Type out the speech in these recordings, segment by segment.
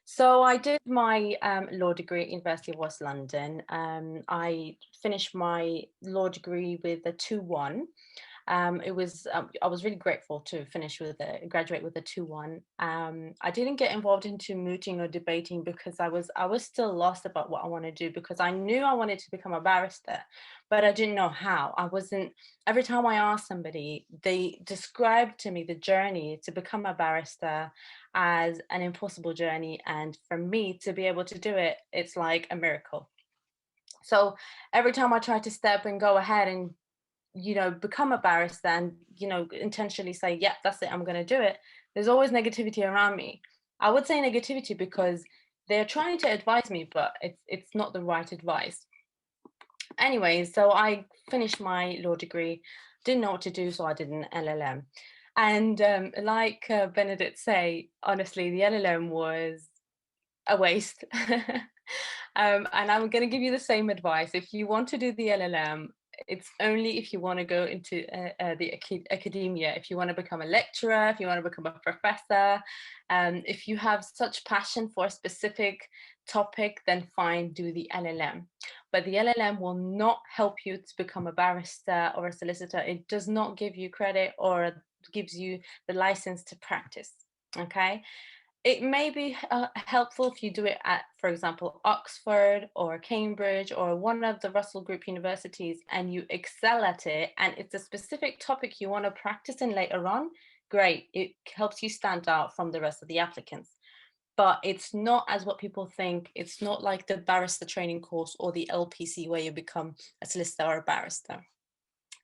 So I did my law degree at University of West London. I finished my law degree with a 2-1. I was really grateful to graduate with a 2-1. I didn't get involved into mooting or debating because I was still lost about what I want to do, because I knew I wanted to become a barrister, but I didn't know how. I wasn't Every time I asked somebody, they described to me the journey to become a barrister as an impossible journey, and for me to be able to do it, it's like a miracle. So every time I try to step and go ahead and become a barrister and intentionally say, yeah, that's it, I'm going to do it, there's always negativity around me. I would say negativity because they're trying to advise me, but it's not the right advice. Anyway, so I finished my law degree, didn't know what to do, so I did an LLM. And like Benedict say, honestly, the LLM was a waste. And I'm going to give you the same advice. If you want to do the LLM, it's only if you want to go into the academia, if you want to become a lecturer, if you want to become a professor, if you have such passion for a specific topic, then fine, do the LLM. But the LLM will not help you to become a barrister or a solicitor. It does not give you credit or gives you the license to practice. Okay. It may be helpful if you do it at, for example, Oxford or Cambridge or one of the Russell Group universities, and you excel at it, and it's a specific topic you want to practice in later on. Great, it helps you stand out from the rest of the applicants. But it's not as what people think. It's not like the barrister training course or the LPC where you become a solicitor or a barrister.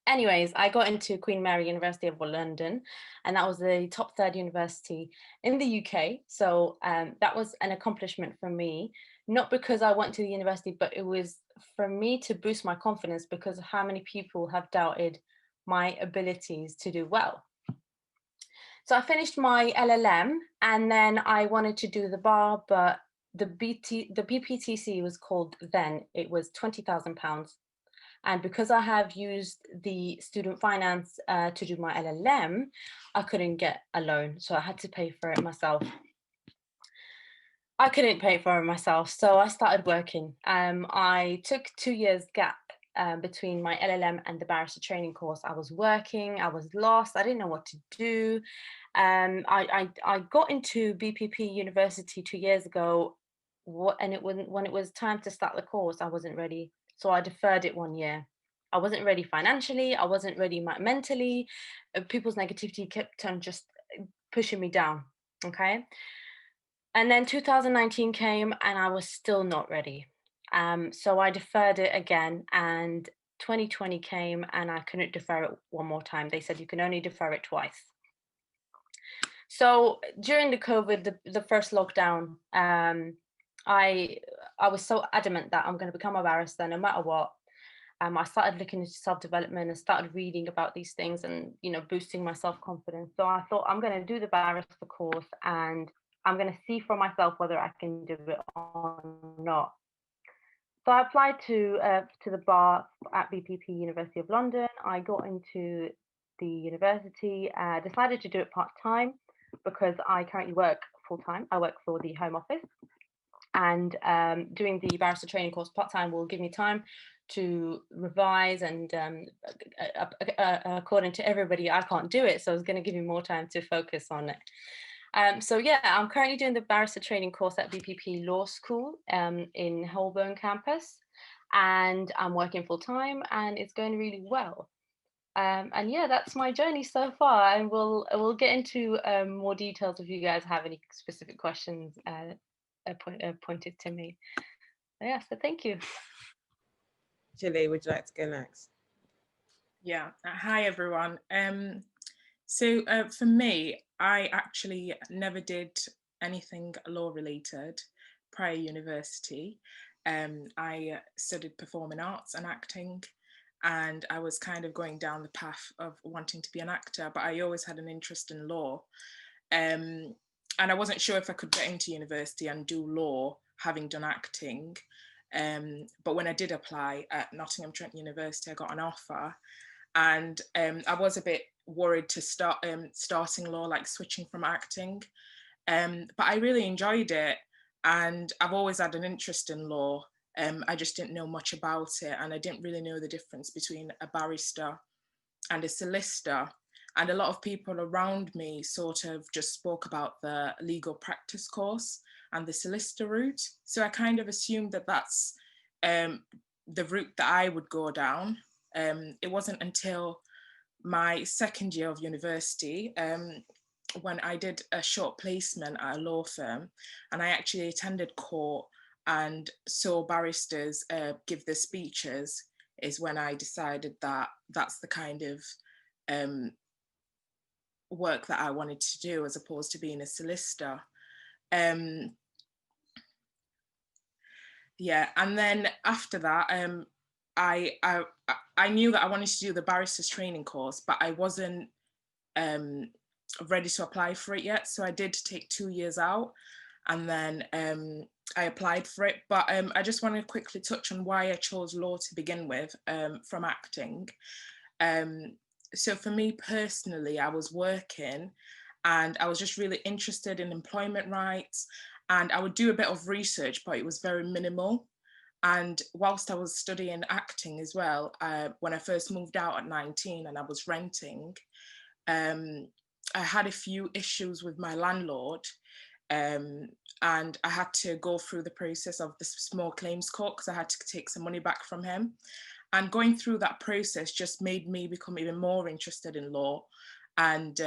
Anyways, I got into Queen Mary University of London, and that was the top third university in the UK. So that was an accomplishment for me, not because I went to the university, but it was for me to boost my confidence because of how many people have doubted my abilities to do well. So I finished my LLM, and then I wanted to do the bar, but the BPTC was called then, it was £20,000. And because I have used the student finance to do my LLM, I couldn't get a loan. So I had to pay for it myself. I couldn't pay for it myself. So I started working. I took 2 years gap between my LLM and the barrister training course. I was working, I was lost, I didn't know what to do. I got into BPP University 2 years ago, and when it was time to start the course, I wasn't ready. So I deferred it 1 year. I wasn't ready financially, I wasn't ready mentally. People's negativity kept on just pushing me down. Okay. And then 2019 came and I was still not ready. So I deferred it again, and 2020 came and I couldn't defer it one more time. They said you can only defer it twice. So during the COVID, the first lockdown, I was so adamant that I'm going to become a barrister no matter what. I started looking into self-development and started reading about these things and, boosting my self-confidence. So I thought I'm going to do the barrister course and I'm going to see for myself whether I can do it or not. So I applied to the bar at BPP University of London. I got into the university, decided to do it part-time because I currently work full-time. I work for the Home Office, and doing the barrister training course part-time will give me time to revise, and according to everybody, I can't do it, so it's going to give me more time to focus on it. So yeah, I'm currently doing the barrister training course at BPP Law School in Holborn campus, and I'm working full-time, and it's going really well. And yeah, that's my journey so far, and we'll get into more details if you guys have any specific questions pointed to me. Yeah, so thank you. Chile, would you like to go next? Yeah. Hi, everyone. So for me, I actually never did anything law related prior university. I studied performing arts and acting, and I was kind of going down the path of wanting to be an actor, but I always had an interest in law. And I wasn't sure if I could get into university and do law, having done acting. But when I did apply at Nottingham Trent University, I got an offer, and I was a bit worried to start starting law, like switching from acting. But I really enjoyed it, and I've always had an interest in law. I just didn't know much about it, and I didn't really know the difference between a barrister and a solicitor. And a lot of people around me sort of just spoke about the legal practice course and the solicitor route. So I kind of assumed that that's the route that I would go down. It wasn't until my second year of university when I did a short placement at a law firm, and I actually attended court and saw barristers give their speeches, is when I decided that that's the kind of work that I wanted to do, as opposed to being a solicitor. Yeah, and then after that, I knew that I wanted to do the barrister's training course, but I wasn't ready to apply for it yet. So I did take 2 years out, and then I applied for it. But I just want to quickly touch on why I chose law to begin with, from acting. So for me personally, I was working and I was just really interested in employment rights, and I would do a bit of research, but it was very minimal. And whilst I was studying acting as well, when I first moved out at 19 and I was renting, I had a few issues with my landlord, and I had to go through the process of the small claims court because I had to take some money back from him. And going through that process just made me become even more interested in law, and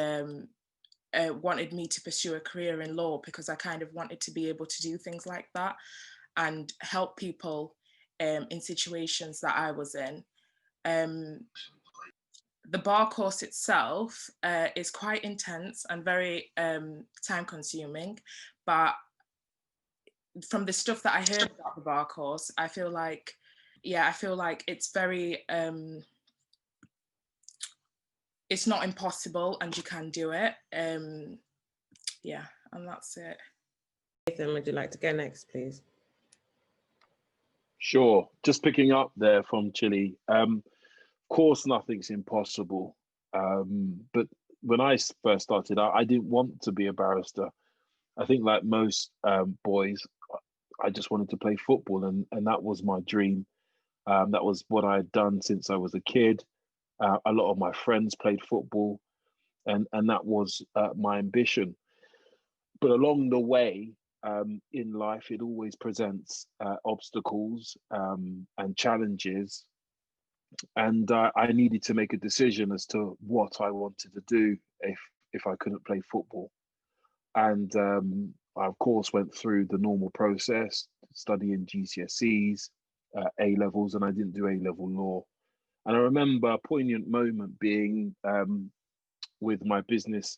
wanted me to pursue a career in law, because I kind of wanted to be able to do things like that and help people in situations that I was in. The bar course itself is quite intense and very time consuming, but from the stuff that I heard about the bar course, I feel like it's very it's not impossible and you can do it. Yeah, and that's it. Nathan, would you like to go next, please? Sure. Just picking up there from Chile. Of course, nothing's impossible. But when I first started out, I didn't want to be a barrister. I think, like most boys, I just wanted to play football, and that was my dream. That was what I had done since I was a kid. A lot of my friends played football, and that was my ambition. But along the way, in life, it always presents obstacles and challenges. And I needed to make a decision as to what I wanted to do if I couldn't play football. And I, of course, went through the normal process, studying GCSEs, A levels, and I didn't do A level law. And I remember a poignant moment being with my business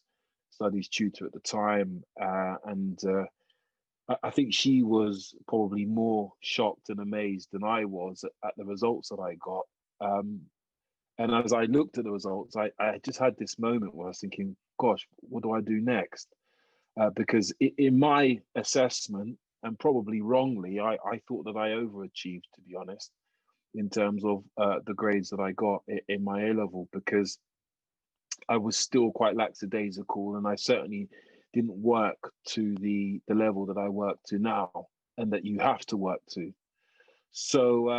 studies tutor at the time, and I think she was probably more shocked and amazed than I was at the results that I got. And as I looked at the results, I just had this moment where I was thinking, gosh, what do I do next? Because in my assessment, and probably wrongly, I thought that I overachieved, to be honest, in terms of the grades that I got in my A level, because I was still quite lackadaisical, and I certainly didn't work to the level that I work to now, and that you have to work to. So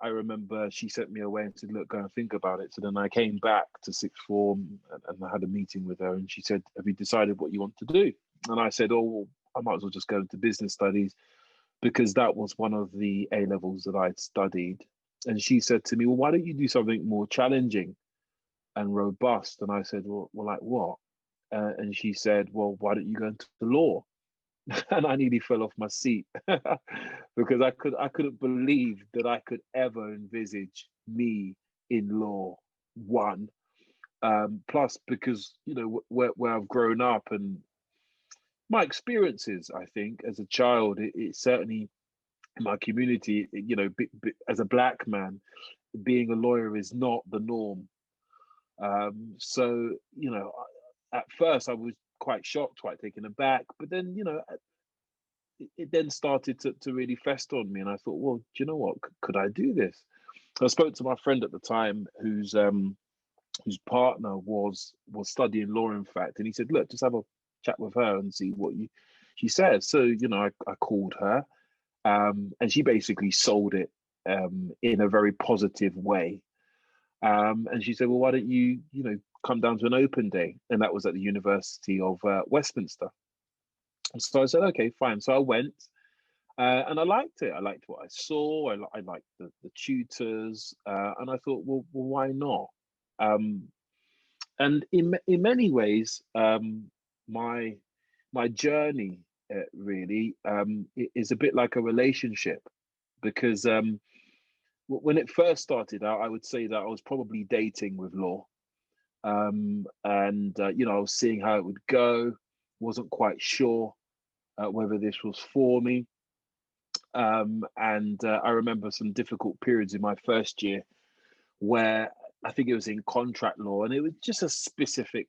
I remember she sent me away and said, look, go and think about it. So then I came back to sixth form, and I had a meeting with her, and she said, have you decided what you want to do? And I said, oh, well, I might as well just go into business studies, because that was one of the A levels that I'd studied. And she said to me, well, why don't you do something more challenging and robust? And I said, well like what? And she said, well, why don't you go into the law? and I nearly fell off my seat because I couldn't believe that I could ever envisage me in law. One, plus because where I've grown up and my experiences, I think as a child, it certainly in my community, as a black man, being a lawyer is not the norm. So at first I was quite shocked, quite taken aback, but then it then started to really fester on me, and I thought, well, do you know what? Could I do this? I spoke to my friend at the time, whose partner was studying law, in fact, and he said, look, just have a chat with her and see what she says. So I called her, and she basically sold it in a very positive way. And she said, well, why don't you come down to an open day? And that was at the University of Westminster. So I said, okay, fine. So I went, and I liked it. I liked what I saw. I liked the tutors, and I thought, well, why not? And in many ways, my journey really is a bit like a relationship, because when it first started out, I would say that I was probably dating with law, and I was seeing how it would go. Wasn't quite sure whether this was for me. And I remember some difficult periods in my first year where I think it was in contract law, and it was just a specific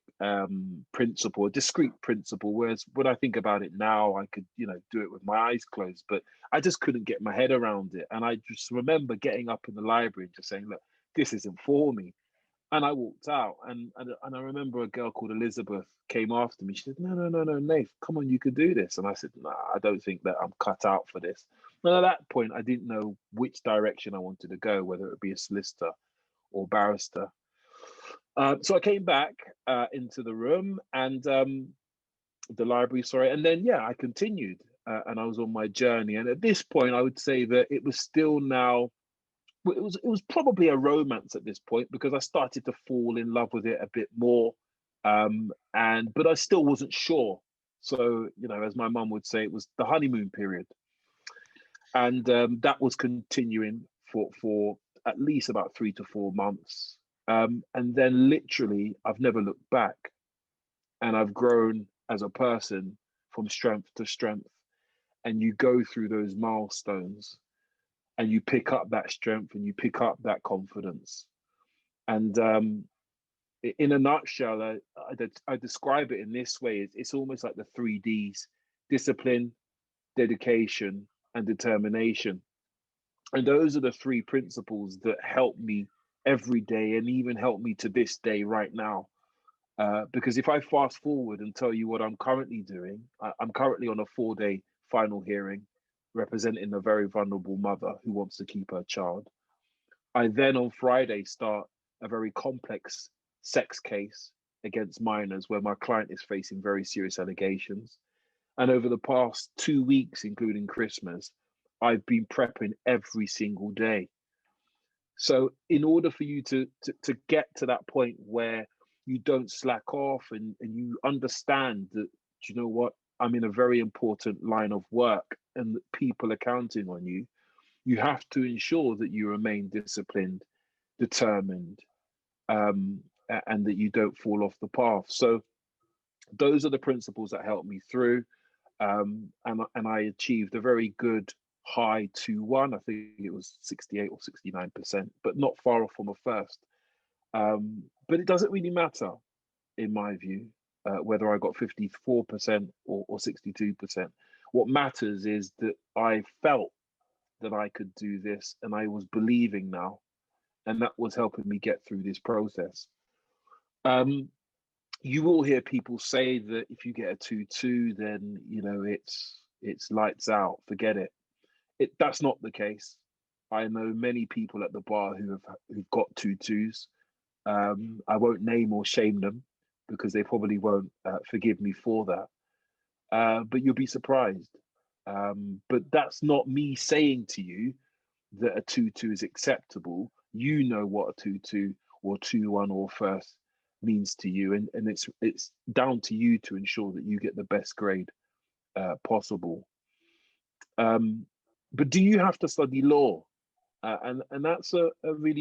principle, a discrete principle. Whereas when I think about it now, I could, do it with my eyes closed, but I just couldn't get my head around it. And I just remember getting up in the library and just saying, look, this isn't for me. And I walked out, and I remember a girl called Elizabeth came after me. She said, no, Nath, come on, you could do this. And I said, nah, I don't think that I'm cut out for this. And at that point, I didn't know which direction I wanted to go, whether it would be a solicitor or barrister. So I came back into the room and the library, sorry. And then, I continued and I was on my journey. And at this point, I would say that it was still now, it was probably a romance at this point, because I started to fall in love with it a bit more. But I still wasn't sure. So, as my mum would say, it was the honeymoon period. And that was continuing for at least about 3 to 4 months. And then literally, I've never looked back. And I've grown as a person from strength to strength. And you go through those milestones and you pick up that strength and you pick up that confidence. And in a nutshell, I describe it in this way. It's almost like the 3Ds: discipline, dedication, and determination. And those are the 3 principles that help me every day, and even help me to this day right now. Because if I fast forward and tell you what I'm currently doing, I'm currently on a 4-day final hearing representing a very vulnerable mother who wants to keep her child. I then on Friday start a very complex sex case against minors where my client is facing very serious allegations. And over the past 2 weeks, including Christmas, I've been prepping every single day. So in order for you to get to that point where you don't slack off and you understand that, you know what, I'm in a very important line of work and that people are counting on you, you have to ensure that you remain disciplined, determined, and that you don't fall off the path. So those are the principles that helped me through. And I achieved a very good high 2-1. I think it was 68 or 69%, but not far off from a first. But it doesn't really matter, in my view, whether I got 54% or 62%. What matters is that I felt that I could do this and I was believing now, and that was helping me get through this process. You will hear people say that if you get a 2-2, then it's lights out, forget it. That's not the case. I know many people at the bar who've got 2-2s. I won't name or shame them because they probably won't forgive me for that. But you'll be surprised. But that's not me saying to you that a 2-2 is acceptable. You know what a 2-2 or 2-1 or first means to you, and it's down to you to ensure that you get the best grade possible. But do you have to study law? And that's a really